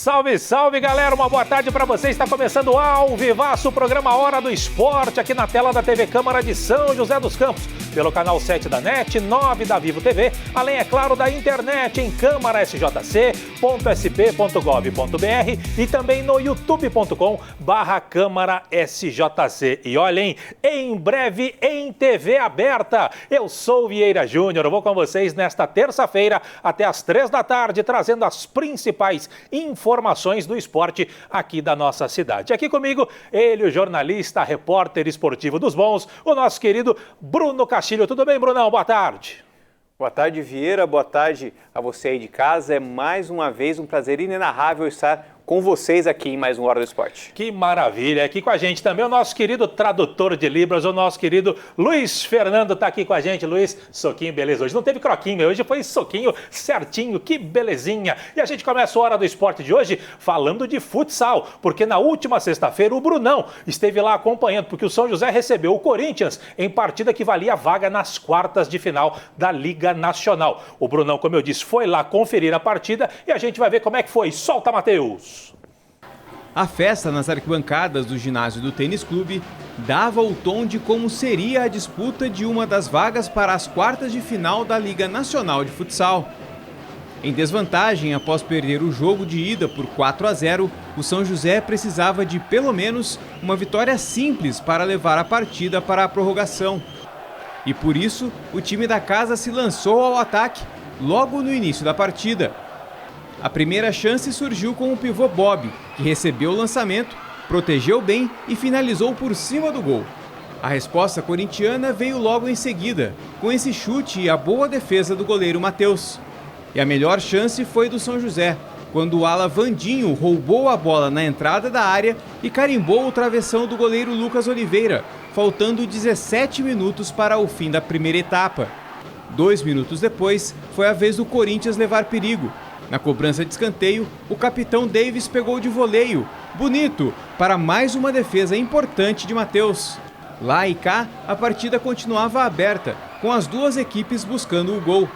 Salve, salve, galera, uma boa tarde para você. Está começando ao vivaço o programa Hora do Esporte aqui na tela da TV Câmara de São José dos Campos, pelo canal 7 da NET, 9 da Vivo TV, além, é claro, da internet em câmarasjc.sp.gov.br e também no youtube.com/câmarasjc. E olhem, em breve em TV aberta. Eu sou o Vieira Júnior, eu vou com vocês nesta terça-feira até às 3 da tarde, trazendo as principais informações do esporte aqui da nossa cidade. Aqui comigo, ele, o jornalista, repórter esportivo dos bons, o nosso querido Bruno Castilho. Tudo bem, Brunão? Boa tarde. Boa tarde, Vieira. Boa tarde a você aí de casa. É mais uma vez um prazer inenarrável estar com vocês aqui em mais um Hora do Esporte. Que maravilha! Aqui com a gente também o nosso querido tradutor de Libras, o nosso querido Luiz Fernando está aqui com a gente. Luiz, soquinho, beleza. Hoje não teve croquinho, hoje foi soquinho certinho, que belezinha. E a gente começa a Hora do Esporte de hoje falando de futsal, porque na última sexta-feira o Brunão esteve lá acompanhando, porque o São José recebeu o Corinthians em partida que valia vaga nas quartas de final da Liga Nacional. O Brunão, como eu disse, foi lá conferir a partida e a gente vai ver como é que foi. Solta, Matheus! A festa nas arquibancadas do ginásio do Tênis Clube dava o tom de como seria a disputa de uma das vagas para as quartas de final da Liga Nacional de Futsal. Em desvantagem após perder o jogo de ida por 4-0, o São José precisava de pelo menos uma vitória simples para levar a partida para a prorrogação. E por isso, o time da casa se lançou ao ataque logo no início da partida. A primeira chance surgiu com o pivô Bob, que recebeu o lançamento, protegeu bem e finalizou por cima do gol. A resposta corintiana veio logo em seguida, com esse chute e a boa defesa do goleiro Matheus. E a melhor chance foi do São José, quando o ala Vandinho roubou a bola na entrada da área e carimbou o travessão do goleiro Lucas Oliveira, faltando 17 minutos para o fim da primeira etapa. 2 minutos depois, foi a vez do Corinthians levar perigo. Na cobrança de escanteio, o capitão Davis pegou de voleio, bonito, para mais uma defesa importante de Matheus. Lá e cá, a partida continuava aberta, com as duas equipes buscando o gol.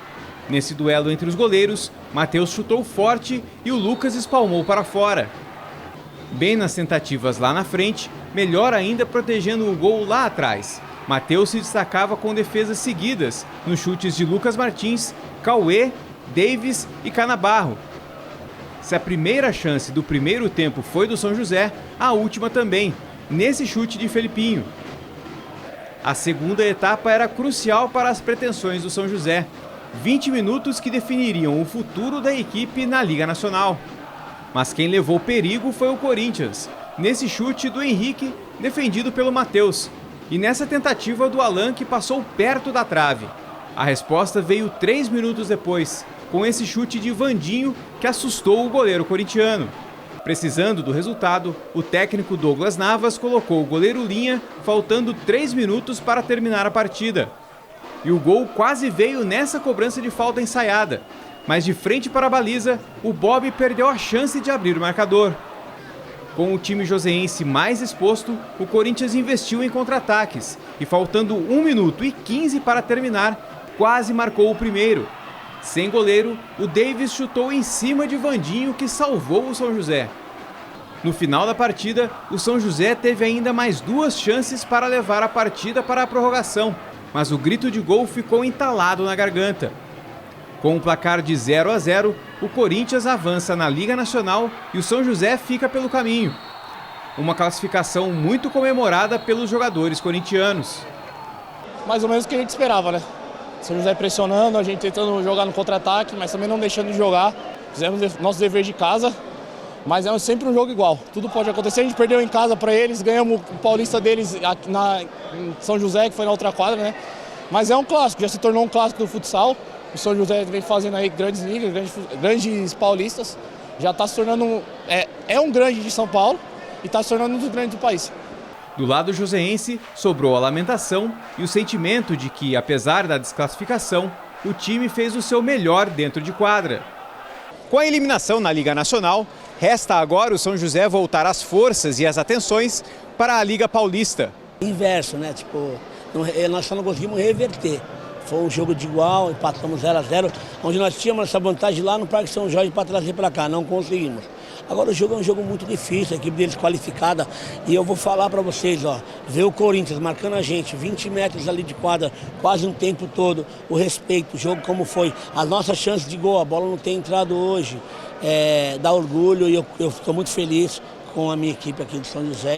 Nesse duelo entre os goleiros, Matheus chutou forte e o Lucas espalmou para fora. Bem nas tentativas lá na frente, melhor ainda protegendo o gol lá atrás. Matheus se destacava com defesas seguidas, nos chutes de Lucas Martins, Cauê, Davis e Canabarro. Se a primeira chance do primeiro tempo foi do São José, a última também, nesse chute de Felipinho. A segunda etapa era crucial para as pretensões do São José. 20 minutos que definiriam o futuro da equipe na Liga Nacional. Mas quem levou perigo foi o Corinthians, nesse chute do Henrique, defendido pelo Matheus, e nessa tentativa do Alan, que passou perto da trave. A resposta veio 3 minutos depois, com esse chute de Vandinho que assustou o goleiro corintiano. Precisando do resultado, o técnico Douglas Navas colocou o goleiro Linha, faltando 3 minutos para terminar a partida. E o gol quase veio nessa cobrança de falta ensaiada, mas de frente para a baliza, o Bob perdeu a chance de abrir o marcador. Com o time joseense mais exposto, o Corinthians investiu em contra-ataques e, faltando 1 minuto e 15 para terminar, quase marcou o primeiro. Sem goleiro, o Davis chutou em cima de Vandinho, que salvou o São José. No final da partida, o São José teve ainda mais 2 chances para levar a partida para a prorrogação, mas o grito de gol ficou entalado na garganta. Com um placar de 0-0, o Corinthians avança na Liga Nacional e o São José fica pelo caminho. Uma classificação muito comemorada pelos jogadores corintianos. Mais ou menos o que a gente esperava, né? São José pressionando, a gente tentando jogar no contra-ataque, mas também não deixando de jogar. Fizemos nosso dever de casa, mas é sempre um jogo igual. Tudo pode acontecer, a gente perdeu em casa para eles, ganhamos o Paulista deles em São José, que foi na outra quadra, né? Mas é um clássico, já se tornou um clássico do futsal. O São José vem fazendo aí grandes ligas, grandes paulistas. Já está se tornando, é um grande de São Paulo e está se tornando um dos grandes do país. Do lado joseense, sobrou a lamentação e o sentimento de que, apesar da desclassificação, o time fez o seu melhor dentro de quadra. Com a eliminação na Liga Nacional, resta agora o São José voltar as forças e as atenções para a Liga Paulista. Inverso, né? Nós só não conseguimos reverter. Foi um jogo de igual, empatamos 0-0, onde nós tínhamos essa vantagem lá no Parque São Jorge para trazer para cá, não conseguimos. Agora o jogo é um jogo muito difícil, a equipe deles qualificada. E eu vou falar para vocês, ó, ver o Corinthians marcando a gente, 20 metros ali de quadra, quase um tempo todo, o respeito, o jogo como foi, as nossas chances de gol, a bola não tem entrado hoje, dá orgulho e eu estou muito feliz com a minha equipe aqui de São José.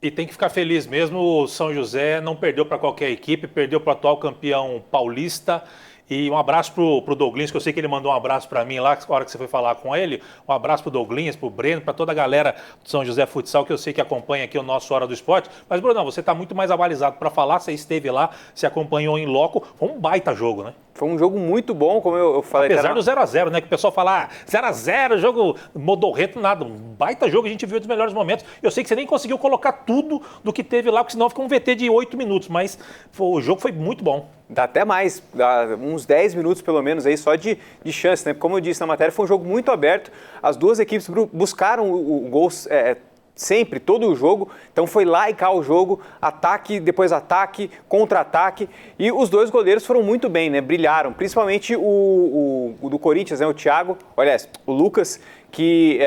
E tem que ficar feliz mesmo, o São José não perdeu para qualquer equipe, perdeu para o atual campeão paulista. E um abraço pro Douglinhas, que eu sei que ele mandou um abraço para mim lá, na hora que você foi falar com ele. Um abraço pro Douglinhas, pro Breno, para toda a galera do São José Futsal, que eu sei que acompanha aqui o nosso Hora do Esporte. Mas, Brunão, você está muito mais avalizado para falar, você esteve lá, se acompanhou em loco. Foi um baita jogo, né? Foi um jogo muito bom, como eu falei. Apesar do 0x0, né? Que o pessoal fala, 0x0, jogo modorreto, nada. Um baita jogo, a gente viu dos melhores momentos. Eu sei que você nem conseguiu colocar tudo do que teve lá, porque senão fica um VT de 8 minutos. Mas o jogo foi muito bom. Dá até mais, dá uns 10 minutos pelo menos aí só de chance, né? Como eu disse na matéria, foi um jogo muito aberto. As duas equipes buscaram o gol sempre, todo o jogo. Então foi lá e cá o jogo, ataque, depois ataque, contra-ataque. E os dois goleiros foram muito bem, né? Brilharam, principalmente o do Corinthians, né? O Thiago, aliás, o Lucas, que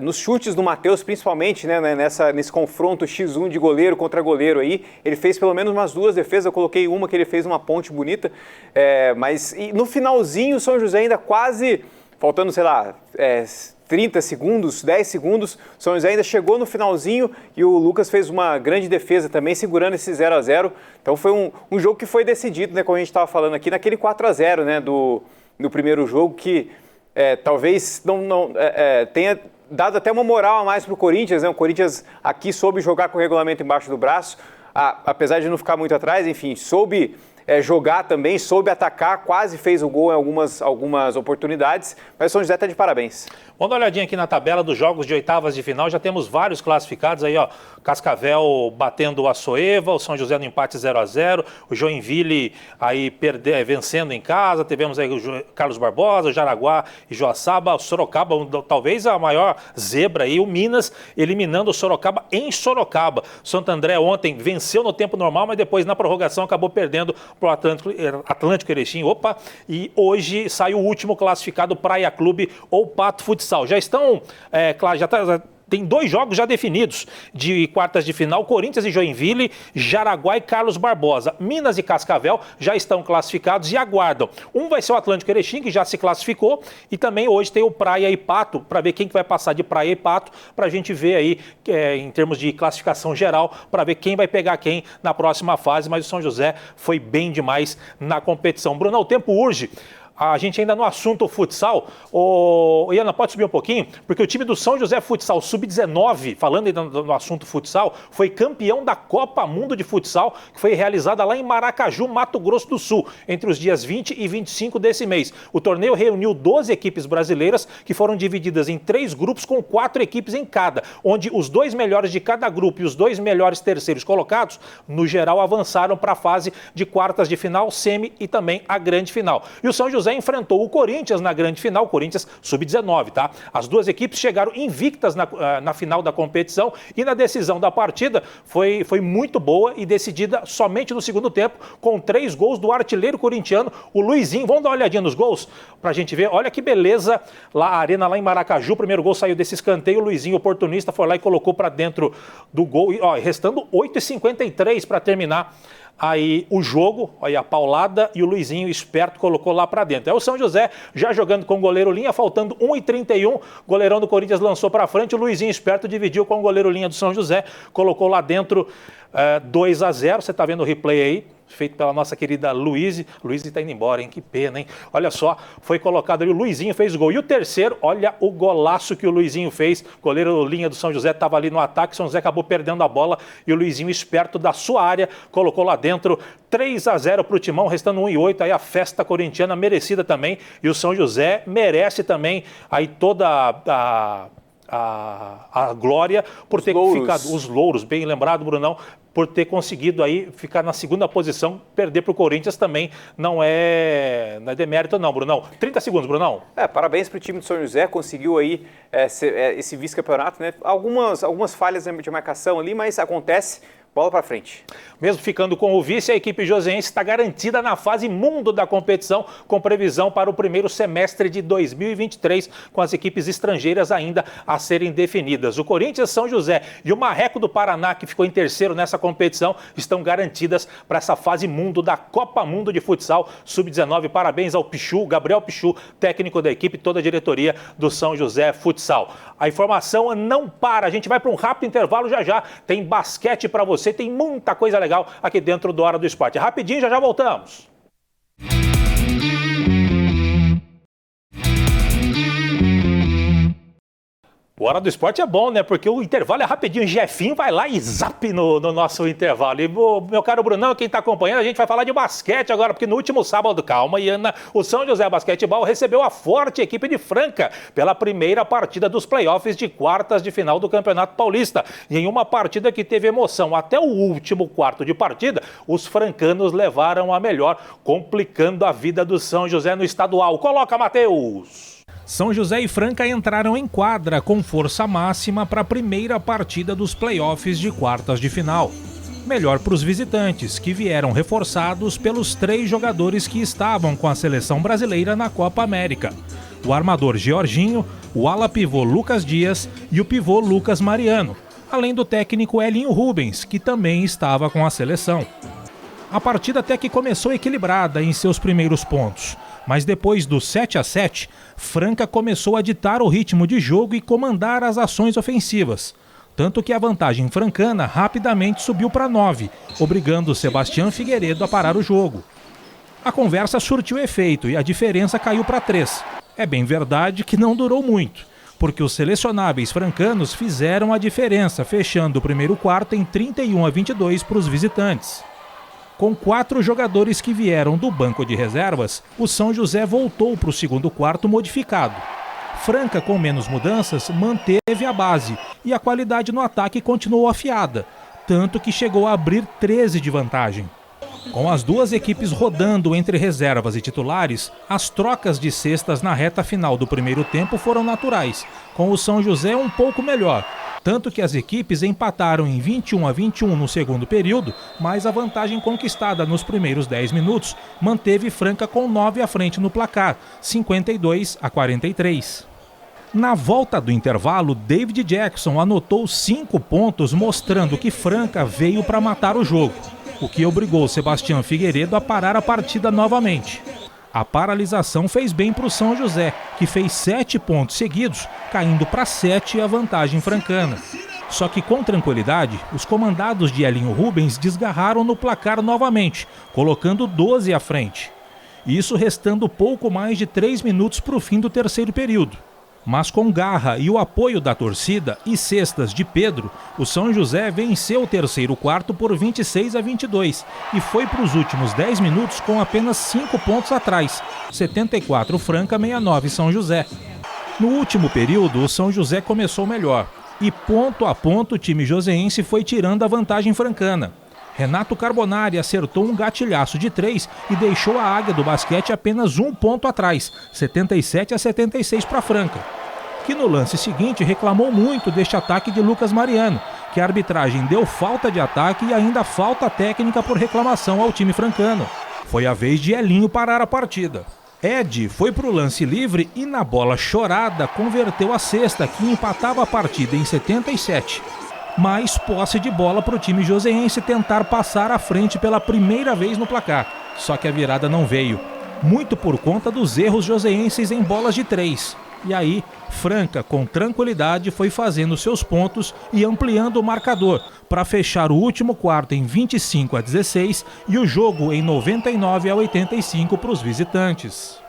nos chutes do Matheus, principalmente, né, nesse confronto X1 de goleiro contra goleiro aí, ele fez pelo menos umas 2 defesas, eu coloquei uma que ele fez uma ponte bonita, mas no finalzinho o São José ainda quase, faltando, sei lá, 30 segundos, 10 segundos, o São José ainda chegou no finalzinho e o Lucas fez uma grande defesa também, segurando esse 0x0. Então foi um jogo que foi decidido, né, como a gente estava falando aqui, naquele 4x0, né, do primeiro jogo, que talvez não tenha dado até uma moral a mais para o Corinthians, né? O Corinthians aqui soube jogar com o regulamento embaixo do braço, apesar de não ficar muito atrás, enfim, soube jogar também, soube atacar, quase fez o gol em algumas oportunidades, mas o São José está de parabéns. Vamos dar uma olhadinha aqui na tabela dos jogos de oitavas de final, já temos vários classificados aí, ó, Cascavel batendo a Soeva, o São José no empate 0x0, o Joinville aí vencendo em casa, tivemos aí o Carlos Barbosa, o Jaraguá e Joaçaba, o Sorocaba, talvez a maior zebra aí, o Minas eliminando o Sorocaba em Sorocaba. O Santo André ontem venceu no tempo normal, mas depois na prorrogação acabou perdendo para o Atlântico Erechim, e hoje sai o último classificado, Praia Clube ou Pato Futsal. Já estão, claro, tem 2 jogos já definidos de quartas de final, Corinthians e Joinville, Jaraguá e Carlos Barbosa. Minas e Cascavel já estão classificados e aguardam. Um vai ser o Atlântico Erechim, que já se classificou, e também hoje tem o Praia e Pato, para ver quem que vai passar de Praia e Pato, para a gente ver aí, em termos de classificação geral, para ver quem vai pegar quem na próxima fase, mas o São José foi bem demais na competição. Bruno, o tempo urge. A gente ainda no assunto futsal, Iana, pode subir um pouquinho? Porque o time do São José Futsal Sub-19, falando ainda no assunto futsal, foi campeão da Copa Mundo de Futsal, que foi realizada lá em Maracaju, Mato Grosso do Sul, entre os dias 20 e 25 desse mês. O torneio reuniu 12 equipes brasileiras, que foram divididas em 3 grupos com 4 equipes em cada, onde os 2 melhores de cada grupo e os 2 melhores terceiros colocados, no geral, avançaram para a fase de quartas de final, semi e também a grande final. E o São José enfrentou o Corinthians na grande final, Corinthians Sub-19, tá? As duas equipes chegaram invictas na final da competição e na decisão da partida foi muito boa e decidida somente no segundo tempo, com 3 gols do artilheiro corintiano, o Luizinho. Vamos dar uma olhadinha nos gols pra gente ver. Olha que beleza, lá a arena lá em Maracaju, o primeiro gol saiu desse escanteio, o Luizinho, oportunista, foi lá e colocou para dentro do gol, e, restando 8h53 para terminar aí o jogo, olha a paulada, e o Luizinho esperto colocou lá para dentro. É o São José já jogando com o goleiro Linha, faltando 1h31, goleirão do Corinthians lançou para frente, o Luizinho esperto dividiu com o goleiro Linha do São José, colocou lá dentro 2x0, você está vendo o replay aí, feito pela nossa querida Luíse. Luíse está indo embora, hein? Que pena, hein? Olha só, foi colocado ali, o Luizinho fez o gol. E o terceiro, olha o golaço que o Luizinho fez. O goleiro Linha do São José estava ali no ataque, o São José acabou perdendo a bola e o Luizinho, esperto da sua área, colocou lá dentro 3x0 para o Timão, restando 1-8. Aí a festa corintiana merecida também. E o São José merece também aí toda a glória por ter ficado, os louros, bem lembrado, Brunão, por ter conseguido aí ficar na segunda posição, perder para o Corinthians também não é demérito não, Brunão. 30 segundos, Brunão. Parabéns para o time de São José, conseguiu aí esse vice-campeonato, né? Algumas falhas de marcação ali, mas acontece, bola para frente. Mesmo ficando com o vice, a equipe joseense está garantida na fase mundo da competição, com previsão para o primeiro semestre de 2023, com as equipes estrangeiras ainda a serem definidas. O Corinthians, São José e o Marreco do Paraná, que ficou em terceiro nessa competição, estão garantidas para essa fase mundo da Copa Mundo de Futsal Sub-19. Parabéns ao Pichu, Gabriel Pichu, técnico da equipe, toda a diretoria do São José Futsal. A informação não para, a gente vai para um rápido intervalo já. Tem basquete para você, tem muita coisa legal aqui dentro do Hora do Esporte. Rapidinho, já voltamos. O Hora do Esporte é bom, né? Porque o intervalo é rapidinho. Jefinho vai lá e zap no nosso intervalo. E meu caro Brunão, quem está acompanhando, a gente vai falar de basquete agora, porque no último sábado, calma, Iana, o São José Basquetebol recebeu a forte equipe de Franca pela primeira partida dos playoffs de quartas de final do Campeonato Paulista. E em uma partida que teve emoção até o último quarto de partida, os francanos levaram a melhor, complicando a vida do São José no estadual. Coloca, Matheus! São José e Franca entraram em quadra com força máxima para a primeira partida dos playoffs de quartas de final. Melhor para os visitantes, que vieram reforçados pelos 3 jogadores que estavam com a seleção brasileira na Copa América. O armador Georginho, o ala pivô Lucas Dias e o pivô Lucas Mariano, além do técnico Elinho Rubens, que também estava com a seleção. A partida até que começou equilibrada em seus primeiros pontos, mas depois do 7-7, Franca começou a ditar o ritmo de jogo e comandar as ações ofensivas. Tanto que a vantagem francana rapidamente subiu para 9, obrigando Sebastião Figueiredo a parar o jogo. A conversa surtiu efeito e a diferença caiu para 3. É bem verdade que não durou muito, porque os selecionáveis francanos fizeram a diferença, fechando o primeiro quarto em 31-22 para os visitantes. Com 4 jogadores que vieram do banco de reservas, o São José voltou para o segundo quarto modificado. Franca, com menos mudanças, manteve a base e a qualidade no ataque continuou afiada, tanto que chegou a abrir 13 de vantagem. Com as duas equipes rodando entre reservas e titulares, as trocas de cestas na reta final do primeiro tempo foram naturais, com o São José um pouco melhor, tanto que as equipes empataram em 21-21 no segundo período, mas a vantagem conquistada nos primeiros 10 minutos manteve Franca com 9 à frente no placar, 52-43. Na volta do intervalo, David Jackson anotou 5 pontos, mostrando que Franca veio para matar o jogo, o que obrigou Sebastião Figueiredo a parar a partida novamente. A paralisação fez bem para o São José, que fez 7 pontos seguidos, caindo para 7 a vantagem francana. Só que com tranquilidade, os comandados de Elinho Rubens desgarraram no placar novamente, colocando 12 à frente. Isso restando pouco mais de 3 minutos para o fim do terceiro período. Mas com garra e o apoio da torcida e cestas de Pedro, o São José venceu o terceiro quarto por 26-22 e foi para os últimos 10 minutos com apenas 5 pontos atrás, 74 Franca, 69 São José. No último período, o São José começou melhor e ponto a ponto o time joseense foi tirando a vantagem francana. Renato Carbonari acertou um gatilhaço de 3 e deixou a Águia do Basquete apenas 1 ponto atrás, 77-76 para Franca, que no lance seguinte reclamou muito deste ataque de Lucas Mariano, que a arbitragem deu falta de ataque e ainda falta técnica por reclamação ao time francano. Foi a vez de Elinho parar a partida. Ed foi para o lance livre e na bola chorada converteu a cesta, que empatava a partida em 77. Mais posse de bola para o time joseense tentar passar à frente pela primeira vez no placar. Só que a virada não veio, muito por conta dos erros joseenses em bolas de 3. E aí, Franca, com tranquilidade, foi fazendo seus pontos e ampliando o marcador para fechar o último quarto em 25-16 e o jogo em 99-85 para os visitantes.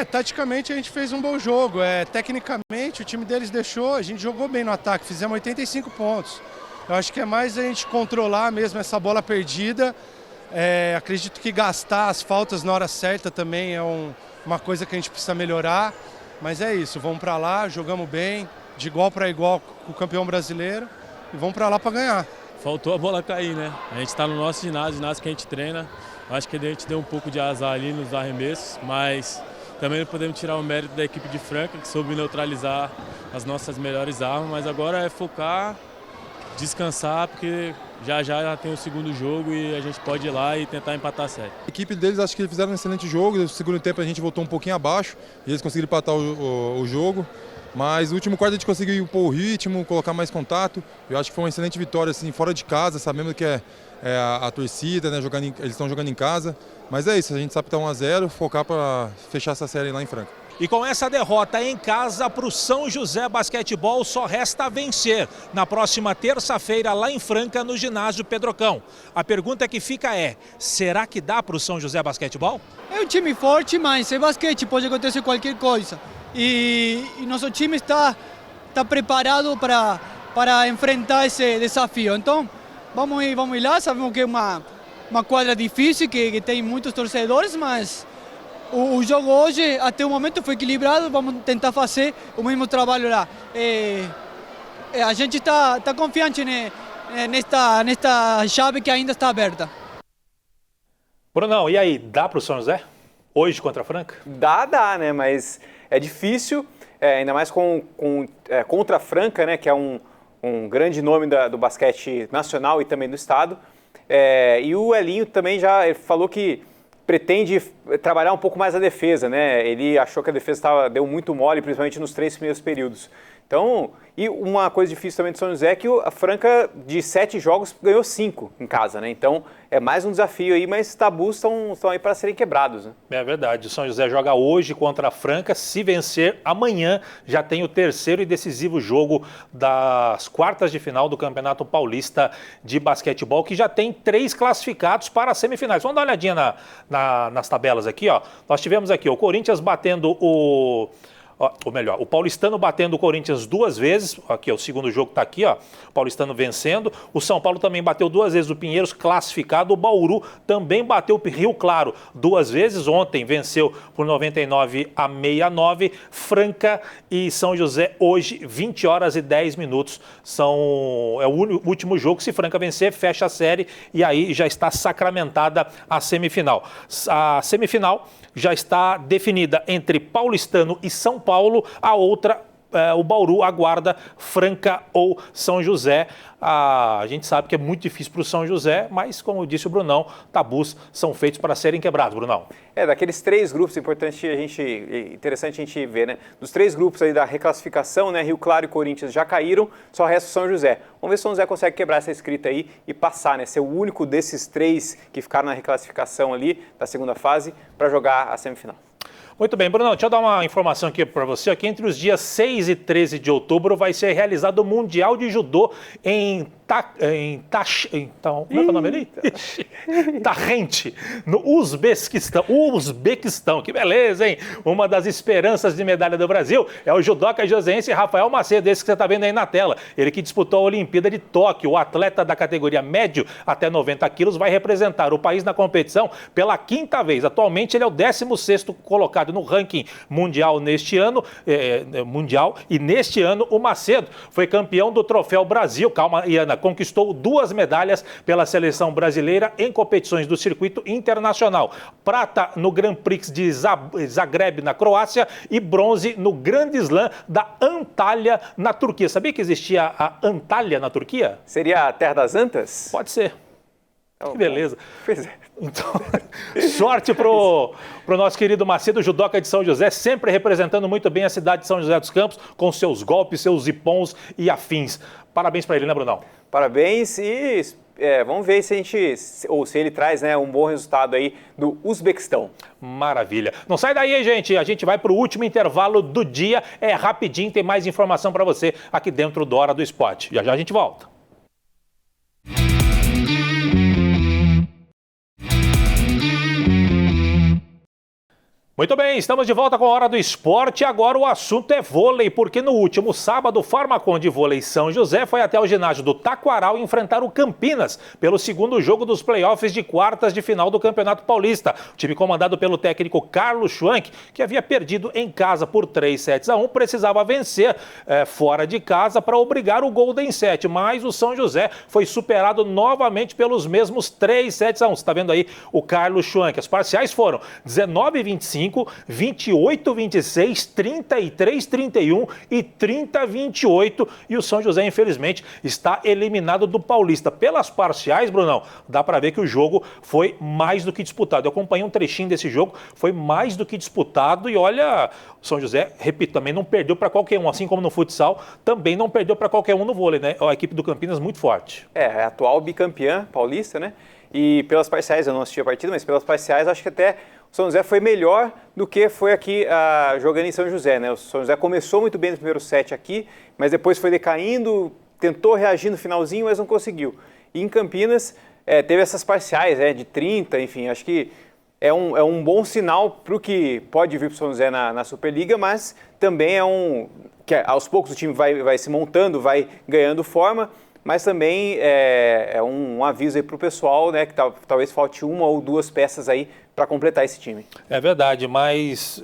Taticamente a gente fez um bom jogo, tecnicamente o time deles deixou, a gente jogou bem no ataque, fizemos 85 pontos. Eu acho que é mais a gente controlar mesmo essa bola perdida, acredito que gastar as faltas na hora certa também é uma coisa que a gente precisa melhorar, mas é isso, vamos para lá, jogamos bem, de igual para igual com o campeão brasileiro e vamos para lá para ganhar. Faltou a bola cair, né? A gente está no nosso ginásio que a gente treina, acho que a gente deu um pouco de azar ali nos arremessos, mas também não podemos tirar o mérito da equipe de Franca, que soube neutralizar as nossas melhores armas, mas agora é focar, descansar, porque já tem o segundo jogo e a gente pode ir lá e tentar empatar a série. A equipe deles, acho que eles fizeram um excelente jogo. No segundo tempo a gente voltou um pouquinho abaixo e eles conseguiram empatar o jogo. Mas no último quarto a gente conseguiu pôr o ritmo, colocar mais contato. Eu acho que foi uma excelente vitória, assim, fora de casa, sabendo que é a torcida, né, eles estão jogando em casa. Mas é isso, a gente sabe que está 1-0, focar para fechar essa série lá em Franca. E com essa derrota em casa para o São José Basquetebol, só resta vencer na próxima terça-feira lá em Franca, no ginásio Pedrocão. A pergunta que fica é, será que dá para o São José Basquetebol? É um time forte, mas é basquete, pode acontecer qualquer coisa. E nosso time está preparado para enfrentar esse desafio. Então, vamos ir lá, sabemos que é uma quadra difícil, que tem muitos torcedores, mas o jogo hoje, até o momento, foi equilibrado, vamos tentar fazer o mesmo trabalho lá. A gente está confiante nesta chave que ainda está aberta. Brunão, e aí, dá para o São José? Hoje contra a Franca? Dá, né? Mas é difícil, ainda mais contra a Franca, né? Que é um grande nome do basquete nacional e também do estado. E o Elinho também já falou que pretende trabalhar um pouco mais a defesa, né? Ele achou que a defesa deu muito mole, principalmente nos 3 primeiros períodos. Então, e uma coisa difícil também do São José é que a Franca, de 7 jogos, ganhou 5 em casa, né? Então, é mais um desafio aí, mas tabus estão aí para serem quebrados, né? É verdade, o São José joga hoje contra a Franca, se vencer, amanhã já tem o terceiro e decisivo jogo das quartas de final do Campeonato Paulista de Basquetebol, que já tem 3 classificados para as semifinais. Vamos dar uma olhadinha nas tabelas aqui, ó. Nós tivemos aqui o Corinthians batendo o Paulistano batendo o Corinthians 2 vezes, aqui ó, o segundo jogo está aqui, ó, o Paulistano vencendo, o São Paulo também bateu 2 vezes o Pinheiros, classificado, o Bauru também bateu o Rio Claro 2 vezes, ontem venceu por 99-69, Franca e São José hoje, 20 horas e 10 minutos, é o último jogo, se Franca vencer, fecha a série e aí já está sacramentada a semifinal. A semifinal já está definida entre Paulistano e São Paulo, a outra, o Bauru aguarda Franca ou São José. A gente sabe que é muito difícil para o São José, mas como disse o Brunão, tabus são feitos para serem quebrados, Brunão. Daqueles 3 grupos, interessante a gente ver, né? Dos 3 grupos aí da reclassificação, né? Rio Claro e Corinthians já caíram, só resta o São José. Vamos ver se o São José consegue quebrar essa escrita aí e passar, né? Ser o único desses 3 que ficaram na reclassificação ali da segunda fase para jogar a semifinal. Muito bem, Bruno, deixa eu dar uma informação aqui para você. Aqui entre os dias 6 e 13 de outubro vai ser realizado o Mundial de Judô em como é que é o nome ali? Tarrente, no Uzbequistão. Que beleza, hein? Uma das esperanças de medalha do Brasil é o judoca joseense Rafael Macedo, esse que você está vendo aí na tela. Ele que disputou a Olimpíada de Tóquio. O atleta da categoria médio até 90 quilos vai representar o país na competição pela 5ª vez. Atualmente ele é o 16º colocado no ranking mundial neste ano, e neste ano o Macedo foi campeão do Troféu Brasil. Calma, Iana, conquistou 2 medalhas pela seleção brasileira em competições do circuito internacional. Prata no Grand Prix de Zagreb, na Croácia, e bronze no Grande Slam da Antalya, na Turquia. Sabia que existia a Antalya na Turquia? Seria a terra das Antas? Pode ser. Que beleza. Pois é. Então, sorte pro nosso querido Macedo, judoca de São José, sempre representando muito bem a cidade de São José dos Campos, com seus golpes, seus ipons e afins. Parabéns para ele, né, Brunão? Parabéns e vamos ver se ele traz, né, um bom resultado aí do Uzbequistão. Maravilha. Não sai daí, gente. A gente vai para o último intervalo do dia. É rapidinho, tem mais informação para você aqui dentro do Hora do Esporte. Já já a gente volta. Muito bem, estamos de volta com a Hora do Esporte. Agora o assunto é vôlei, porque no último sábado o Farmacon de Vôlei São José foi até o ginásio do Taquaral enfrentar o Campinas pelo segundo jogo dos playoffs de quartas de final do Campeonato Paulista. O time comandado pelo técnico Carlos Schwank, que havia perdido em casa por 3-1, precisava vencer fora de casa para obrigar o Golden 7, mas o São José foi superado novamente pelos mesmos 3-1. Você está vendo aí o Carlos Schwank. As parciais foram 19-25, 25, 28-26, 33-31 e 30-28. E o São José, infelizmente, está eliminado do Paulista. Pelas parciais, Brunão, dá para ver que o jogo foi mais do que disputado. Eu acompanhei um trechinho desse jogo, foi mais do que disputado. E olha, o São José, repito, também não perdeu para qualquer um, assim como no futsal, também não perdeu para qualquer um no vôlei, né? A equipe do Campinas muito forte. É a atual bicampeã paulista, né? E pelas parciais, eu não assisti a partida, mas pelas parciais acho que até o São José foi melhor do que foi aqui jogando em São José, né? O São José começou muito bem no primeiro set aqui, mas depois foi decaindo, tentou reagir no finalzinho, mas não conseguiu. E em Campinas teve essas parciais, de 30, enfim, acho que é um bom sinal para o que pode vir para o São José na Superliga, mas também que aos poucos o time vai se montando, vai ganhando forma, mas também é um aviso aí para o pessoal, né, que talvez falte uma ou duas peças aí para completar esse time. É verdade, mas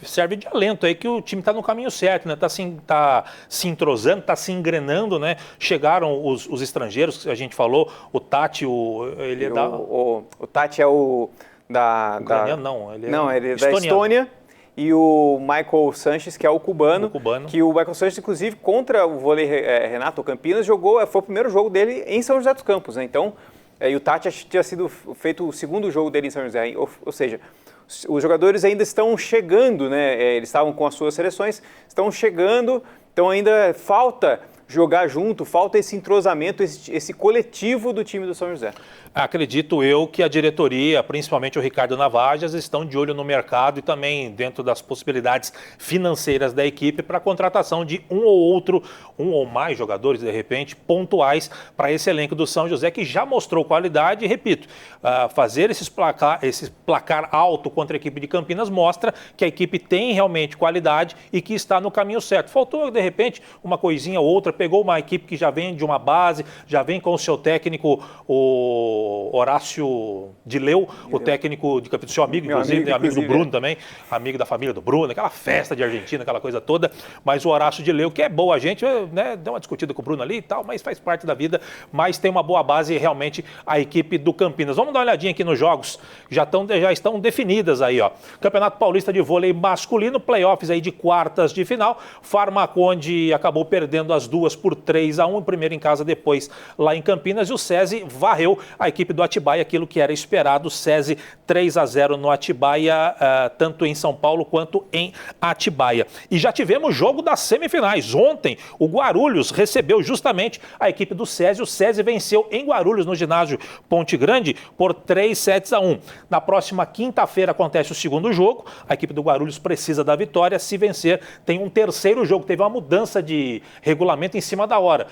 serve de alento aí que o time está no caminho certo, né? Tá se entrosando, está se engrenando, né? Chegaram os estrangeiros, que a gente falou, o Tati, ele é o Tati é o ucraniano, não, ele é da Estônia. E o Michael Sanches, que é o cubano. Que o Michael Sanches, inclusive, contra o vôlei Renato Campinas, foi o primeiro jogo dele em São José dos Campos, né? Então, e o Tati tinha sido feito o segundo jogo dele em São José, ou seja, os jogadores ainda estão chegando, né? Eles estavam com as suas seleções, estão chegando, então ainda falta jogar junto, falta esse entrosamento, esse coletivo do time do São José. Acredito eu que a diretoria, principalmente o Ricardo Navajas, estão de olho no mercado e também dentro das possibilidades financeiras da equipe para a contratação de um ou mais jogadores, de repente, pontuais para esse elenco do São José, que já mostrou qualidade e, repito, fazer esse placar alto contra a equipe de Campinas mostra que a equipe tem realmente qualidade e que está no caminho certo. Faltou, de repente, uma coisinha ou outra, pegou uma equipe que já vem de uma base, já vem com o seu técnico, o Horácio Dileu, o técnico de Campinas, seu amigo, inclusive, amigo do Bruno também, amigo da família do Bruno, aquela festa de Argentina, aquela coisa toda, mas o Horácio Dileu, que é boa, a gente, né, deu uma discutida com o Bruno ali e tal, mas faz parte da vida, mas tem uma boa base realmente a equipe do Campinas. Vamos dar uma olhadinha aqui nos jogos, já estão definidas aí, ó. Campeonato Paulista de Vôlei Masculino, playoffs aí de quartas de final, Farmaconde acabou perdendo as duas por 3-1, primeiro em casa, depois lá em Campinas, e o SESI varreu a equipe do Atibaia, aquilo que era esperado, SESI 3-0 no Atibaia, tanto em São Paulo quanto em Atibaia. E já tivemos jogo das semifinais. Ontem, o Guarulhos recebeu justamente a equipe do SESI. O SESI venceu em Guarulhos, no ginásio Ponte Grande, por 3-7-1. Na próxima quinta-feira acontece o segundo jogo. A equipe do Guarulhos precisa da vitória. Se vencer, tem um terceiro jogo. Teve uma mudança de regulamento em cima da hora.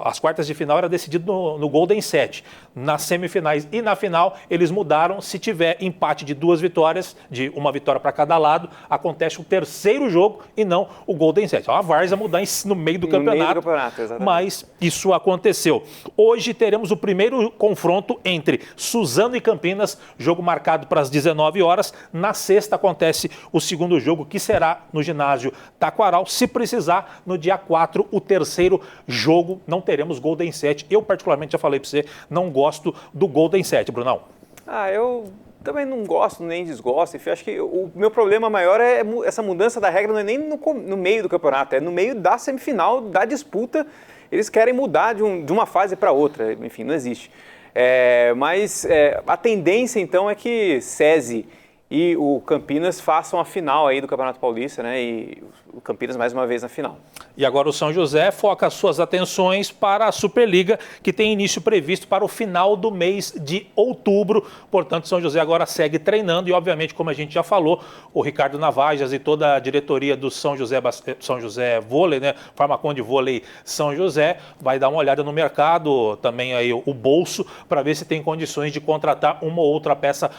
As quartas de final era decidido no Golden Set. Nas semifinais e na final, eles mudaram. Se tiver empate de duas vitórias, de uma vitória para cada lado, acontece o terceiro jogo e não o Golden Set. É uma várzea mudar no meio do campeonato, mas isso aconteceu. Hoje teremos o primeiro confronto entre Suzano e Campinas, jogo marcado para as 19 horas. Na sexta acontece o segundo jogo, que será no ginásio Taquaral. Se precisar, no dia 4, o terceiro jogo, não teremos Golden Set. Eu, particularmente, já falei para você, não gosto do Golden Set, Brunão. Eu também não gosto, nem desgosto. Enfim, acho que o meu problema maior é essa mudança da regra, não é nem no meio do campeonato, é no meio da semifinal, da disputa. Eles querem mudar de uma fase para outra, enfim, não existe. Mas a tendência, então, é que SESI e o Campinas façam a final aí do Campeonato Paulista, né? E o Campinas mais uma vez na final. E agora o São José foca suas atenções para a Superliga, que tem início previsto para o final do mês de outubro. Portanto, o São José agora segue treinando e, obviamente, como a gente já falou, o Ricardo Navajas e toda a diretoria do São José Vôlei, né? Farmaconde Vôlei São José, vai dar uma olhada no mercado, também aí o bolso, para ver se tem condições de contratar uma ou outra peça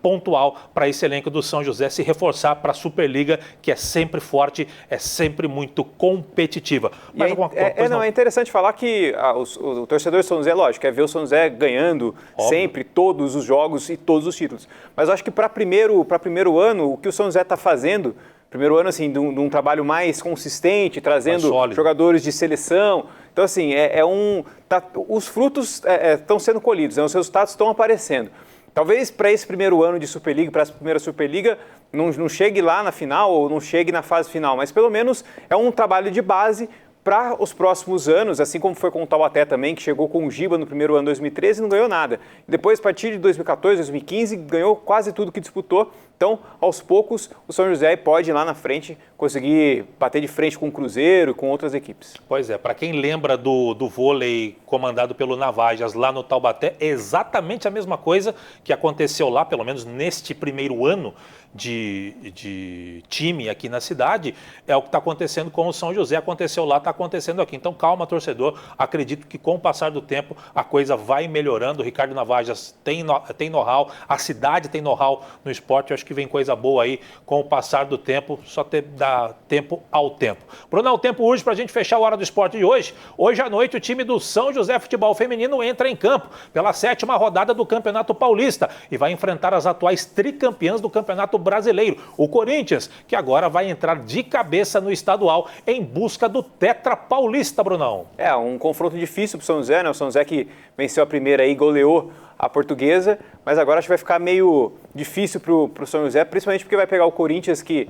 pontual para esse elenco do São José se reforçar para a Superliga, que é sempre forte, é sempre muito competitiva. Mas é interessante falar que o torcedor do São José, lógico, quer ver o São José ganhando sempre todos os jogos e todos os títulos. Mas eu acho que para primeiro ano, o que o São José está fazendo, primeiro ano assim, de um trabalho mais consistente, trazendo jogadores de seleção. Então, assim, os frutos estão sendo colhidos, né? Os resultados estão aparecendo. Talvez para esse primeiro ano de Superliga, para essa primeira Superliga, não chegue lá na final ou não chegue na fase final, mas pelo menos é um trabalho de base para os próximos anos, assim como foi com o Taubaté também, que chegou com o Giba no primeiro ano de 2013 e não ganhou nada. Depois, a partir de 2014, 2015, ganhou quase tudo que disputou. Então, aos poucos, o São José pode ir lá na frente conseguir bater de frente com o Cruzeiro e com outras equipes. Pois é, para quem lembra do vôlei comandado pelo Navajas lá no Taubaté, é exatamente a mesma coisa que aconteceu lá, pelo menos neste primeiro ano de time aqui na cidade, é o que está acontecendo com o São José, aconteceu lá, está acontecendo aqui. Então calma, torcedor, acredito que com o passar do tempo a coisa vai melhorando. O Ricardo Navajas tem know-how, a cidade tem know-how no esporte, eu acho que vem coisa boa aí com o passar do tempo, só dar tempo ao tempo. Bruno, o tempo urge para a gente fechar a Hora do Esporte de hoje. Hoje à noite o time do São José Futebol Feminino entra em campo pela 7ª rodada do Campeonato Paulista e vai enfrentar as atuais tricampeãs do Campeonato Brasileiro, o Corinthians, que agora vai entrar de cabeça no estadual em busca do Tetra Paulista, Brunão. É, um confronto difícil para o São José, né? O São José que venceu a primeira e goleou a Portuguesa, mas agora acho que vai ficar meio difícil para o São José, principalmente porque vai pegar o Corinthians que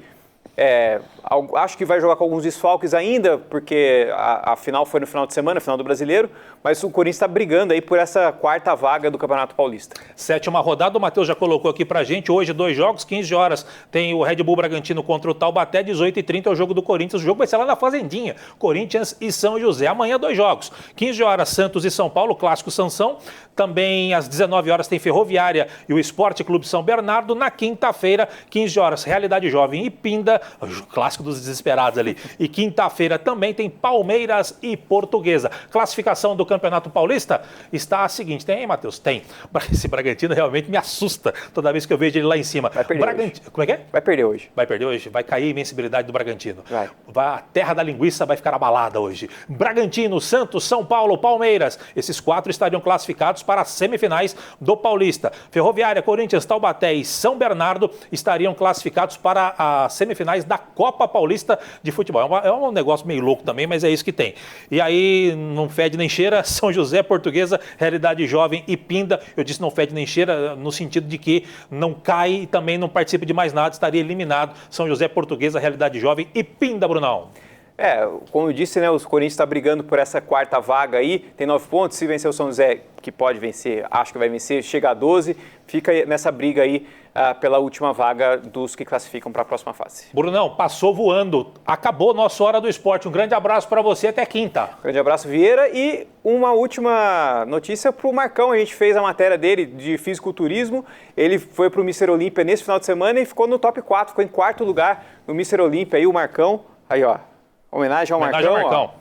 acho que vai jogar com alguns desfalques ainda, porque a final foi no final de semana, a final do Brasileiro, mas o Corinthians está brigando aí por essa 4ª vaga do Campeonato Paulista. 7ª rodada, o Matheus já colocou aqui pra gente, hoje 2 jogos, 15 horas tem o Red Bull Bragantino contra o Taubaté, 18h30 é o jogo do Corinthians, o jogo vai ser lá na Fazendinha, Corinthians e São José. Amanhã 2 jogos, 15 horas Santos e São Paulo, clássico Sansão, também às 19 horas tem Ferroviária e o Esporte Clube São Bernardo, na quinta-feira, 15 horas, Realidade Jovem e Pinda, o clássico dos desesperados ali. E quinta-feira também tem Palmeiras e Portuguesa. Classificação do Campeonato Paulista está a seguinte. Tem, Matheus? Tem. Esse Bragantino realmente me assusta toda vez que eu vejo ele lá em cima. Vai perder hoje. Como é que é? Vai perder hoje. Vai perder hoje? Vai cair a invencibilidade do Bragantino. Vai. A terra da linguiça vai ficar abalada hoje. Bragantino, Santos, São Paulo, Palmeiras. Esses 4 estariam classificados para as semifinais do Paulista. Ferroviária, Corinthians, Taubaté e São Bernardo estariam classificados para as semifinais da Copa Paulista de Futebol. É um negócio meio louco também, mas é isso que tem. E aí, não fede nem cheira, São José, Portuguesa, Realidade Jovem e Pinda. Eu disse não fede nem cheira no sentido de que não cai e também não participa de mais nada, estaria eliminado. São José, Portuguesa, Realidade Jovem e Pinda, Brunão. Como eu disse, né, o Corinthians está brigando por essa 4ª vaga aí, tem 9 pontos, se vencer o São José, que pode vencer, acho que vai vencer, chega a 12, fica nessa briga aí pela última vaga dos que classificam para a próxima fase. Brunão, passou voando, acabou nossa Hora do Esporte, um grande abraço para você, até quinta. Grande abraço, Vieira, e uma última notícia para o Marcão, a gente fez a matéria dele de fisiculturismo, ele foi para o Mr. Olímpia nesse final de semana e ficou no top 4, ficou em 4º lugar no Mr. Olímpia, aí o Marcão, aí ó, homenagem ao Marcão.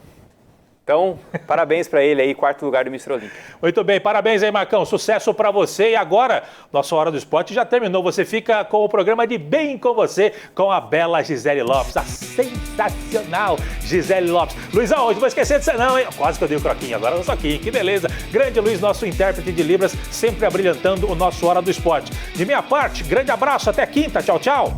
Então, parabéns para ele aí, 4º lugar do Mr. Olímpia. Muito bem, parabéns aí, Marcão. Sucesso para você. E agora, nossa Hora do Esporte já terminou. Você fica com o programa de Bem com Você, com a bela Gisele Lopes, a sensacional Gisele Lopes. Luizão, hoje não vou esquecer de você não, hein? Quase que eu dei o croquinho, agora eu sou aqui, que beleza. Grande Luiz, nosso intérprete de Libras, sempre abrilhantando o nosso Hora do Esporte. De minha parte, grande abraço, até quinta. Tchau, tchau.